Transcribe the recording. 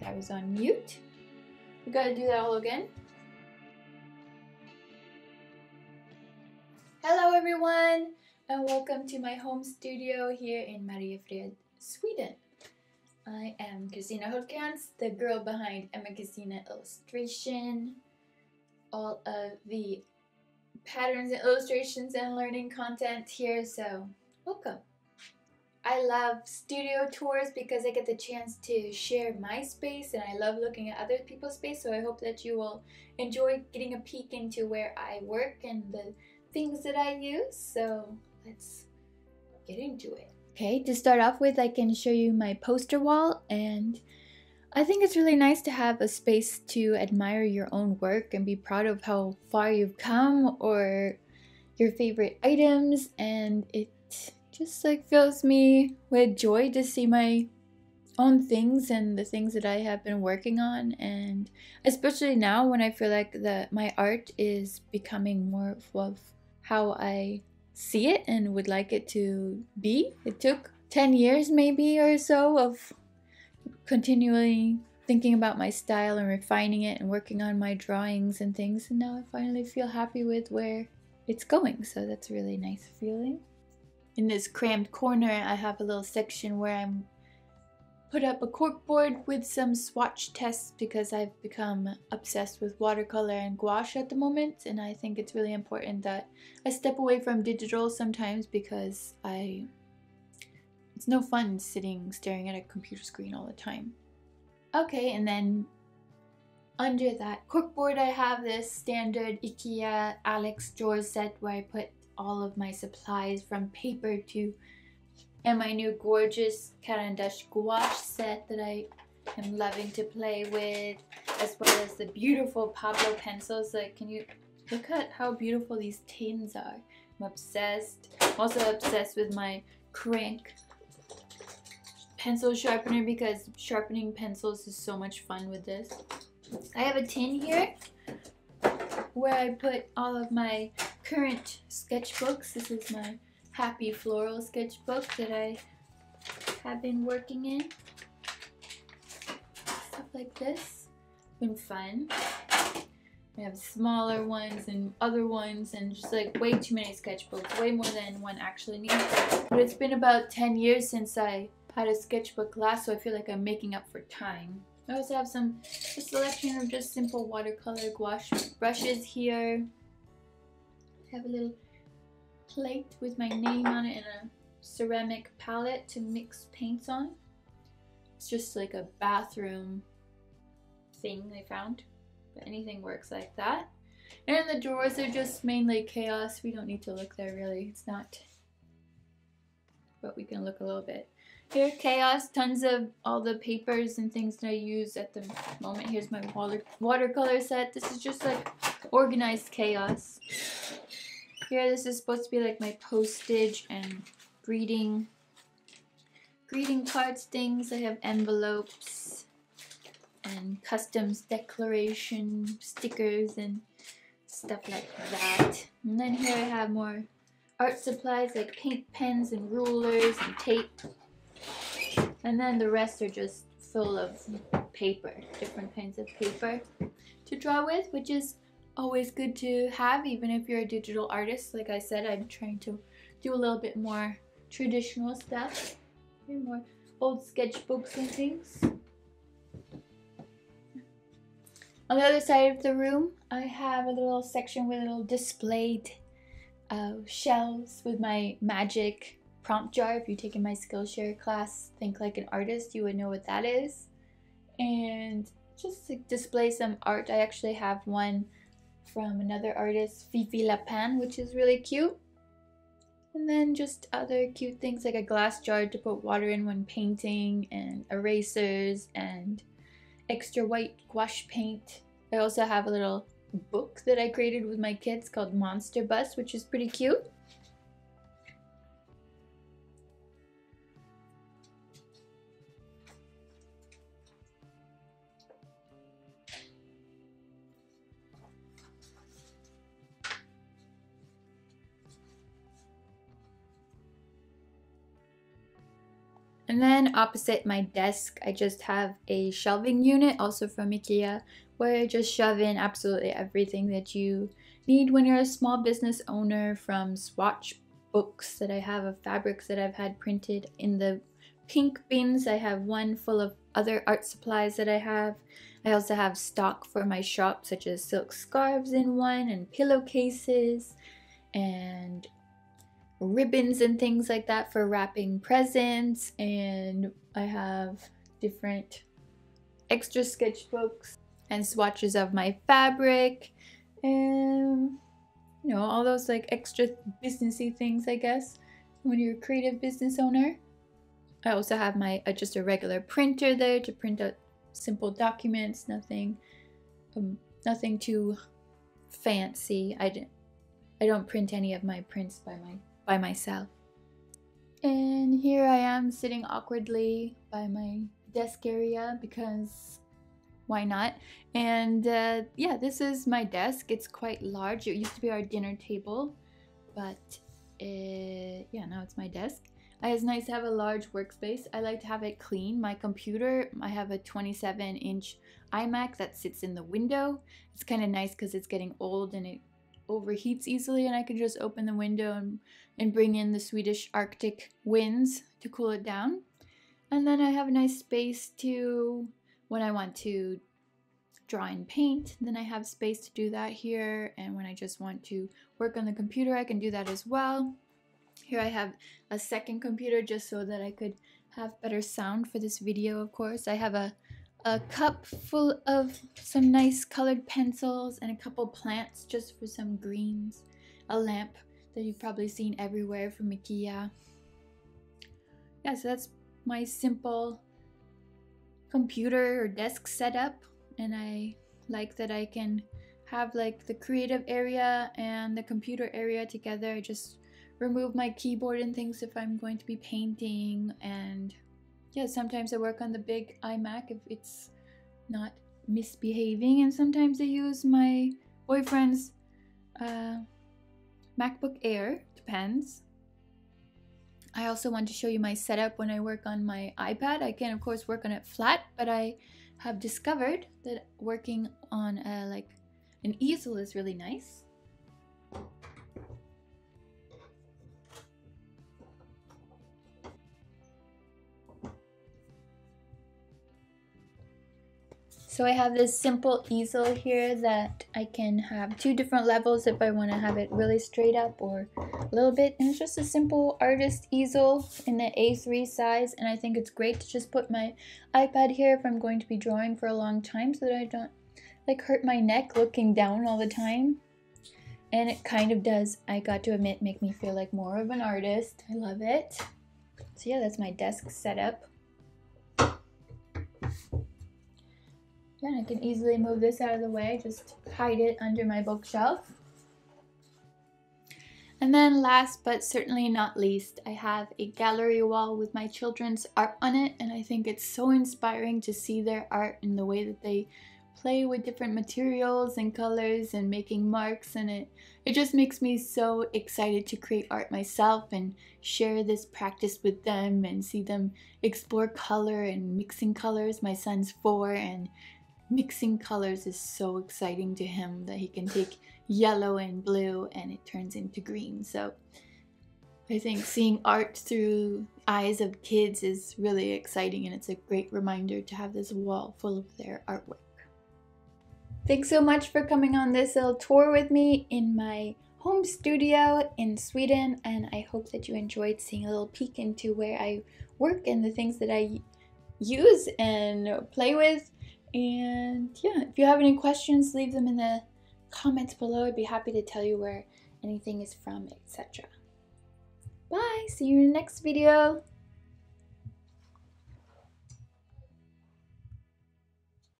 I was on mute. We gotta do that all again. Hello everyone, and welcome to my home studio here in Mariefred, Sweden. I am Kristina Hultkrantz, the girl behind EmmaKisstina illustration. All of the patterns and illustrations and learning content here, so welcome. I love studio tours because I get the chance to share my space, and I love looking at other people's space, so I hope that you will enjoy getting a peek into where I work and the things that I use. So let's get into it. Okay, to start off with, I can show you my poster wall, and I think it's really nice to have a space to admire your own work and be proud of how far you've come or your favorite items, and it just like fills me with joy to see my own things and the things that I have been working on, and especially now when I feel like my art is becoming more of how I see it and would like it to be. It took 10 years maybe or so of continually thinking about my style and refining it and working on my drawings and things, and now I finally feel happy with where it's going, so that's a really nice feeling. In this crammed corner, I have a little section where I'm put up a corkboard with some swatch tests because I've become obsessed with watercolor and gouache at the moment, and I think it's really important that I step away from digital sometimes because it's no fun staring at a computer screen all the time. Okay, and then under that corkboard I have this standard IKEA Alex drawer set where I put all of my supplies from paper to and my new gorgeous Carandash gouache set that I am loving to play with, as well as the beautiful Pablo pencils. Like, can you look at how beautiful these tins are? I'm obsessed. I'm also obsessed with my crank pencil sharpener because sharpening pencils is so much fun with this. I have a tin here where I put all of my current sketchbooks. This is my Happy Floral sketchbook that I have been working in. Stuff like this. Been fun. I have smaller ones and other ones and just like way too many sketchbooks. Way more than one actually needs. But it's been about 10 years since I had a sketchbook last, so I feel like I'm making up for time. I also have a selection of just simple watercolor gouache brushes here. I have a little plate with my name on it and a ceramic palette to mix paints on. It's just like a bathroom thing I found, but anything works like that. And the drawers are just mainly chaos. We don't need to look there really. It's not, but we can look a little bit. Here, chaos, tons of all the papers and things that I use at the moment. Here's my watercolor set. This is just like organized chaos. Here, this is supposed to be like my postage and greeting cards things. I have envelopes and customs declaration stickers and stuff like that. And then here I have more art supplies like paint pens and rulers and tape. And then the rest are just full of paper, different kinds of paper to draw with, which is always good to have, even if you're a digital artist. Like I said, I'm trying to do a little bit more traditional stuff, more old sketchbooks and things. On the other side of the room, I have a little section with a little displayed shelves with my magic prompt jar. If you've taken my Skillshare class, Think Like an Artist, you would know what that is. And just to display some art. I actually have one from another artist, Fifi Lapin, which is really cute. And then just other cute things like a glass jar to put water in when painting, and erasers and extra white gouache paint. I also have a little book that I created with my kids called Monster Bus, which is pretty cute. And then opposite my desk, I just have a shelving unit, also from IKEA, where I just shove in absolutely everything that you need when you're a small business owner, from swatch books that I have of fabrics that I've had printed in the pink bins. I have one full of other art supplies that I have. I also have stock for my shop, such as silk scarves in one, and pillowcases, and ribbons and things like that for wrapping presents. And I have different extra sketchbooks and swatches of my fabric, and you know, all those like extra businessy things, I guess, when you're a creative business owner. I also have my just a regular printer there to print out simple documents, nothing too fancy. I don't print any of my prints by myself. And here I am sitting awkwardly by my desk area, because why not? And yeah, this is my desk. It's quite large. It used to be our dinner table, but yeah, now it's my desk. It's nice to have a large workspace. I like to have it clean. My computer, I have a 27-inch iMac that sits in the window. It's kind of nice because it's getting old and it overheats easily, and I can just open the window and bring in the Swedish Arctic winds to cool it down. And then I have a nice space to, when I want to draw and paint, then I have space to do that here. And when I just want to work on the computer, I can do that as well. Here I have a second computer just so that I could have better sound for this video, of course. I have a cup full of some nice colored pencils and a couple plants just for some greens. A lamp that you've probably seen everywhere from IKEA. Yeah, so that's my simple computer or desk setup. And I like that I can have like the creative area and the computer area together. I just remove my keyboard and things if I'm going to be painting. And yeah, sometimes I work on the big iMac if it's not misbehaving, and sometimes I use my boyfriend's MacBook Air, depends. I also want to show you my setup when I work on my iPad. I can of course work on it flat, but I have discovered that working on like an easel is really nice. So I have this simple easel here that I can have 2 different levels if I want to have it really straight up or a little bit. And it's just a simple artist easel in the A3 size. And I think it's great to just put my iPad here if I'm going to be drawing for a long time, so that I don't like hurt my neck looking down all the time. And it kind of does, I got to admit, make me feel like more of an artist. I love it. So yeah, that's my desk setup. And I can easily move this out of the way, just hide it under my bookshelf. And then last but certainly not least, I have a gallery wall with my children's art on it, and I think it's so inspiring to see their art in the way that they play with different materials and colors and making marks, and it just makes me so excited to create art myself and share this practice with them and see them explore color and mixing colors. My son's 4, and mixing colors is so exciting to him that he can take yellow and blue and it turns into green. So I think seeing art through eyes of kids is really exciting, and it's a great reminder to have this wall full of their artwork. Thanks so much for coming on this little tour with me in my home studio in Sweden, and I hope that you enjoyed seeing a little peek into where I work and the things that I use and play with. And yeah, if you have any questions, leave them in the comments below. I'd be happy to tell you where anything is from, etc. Bye! See you in the next video!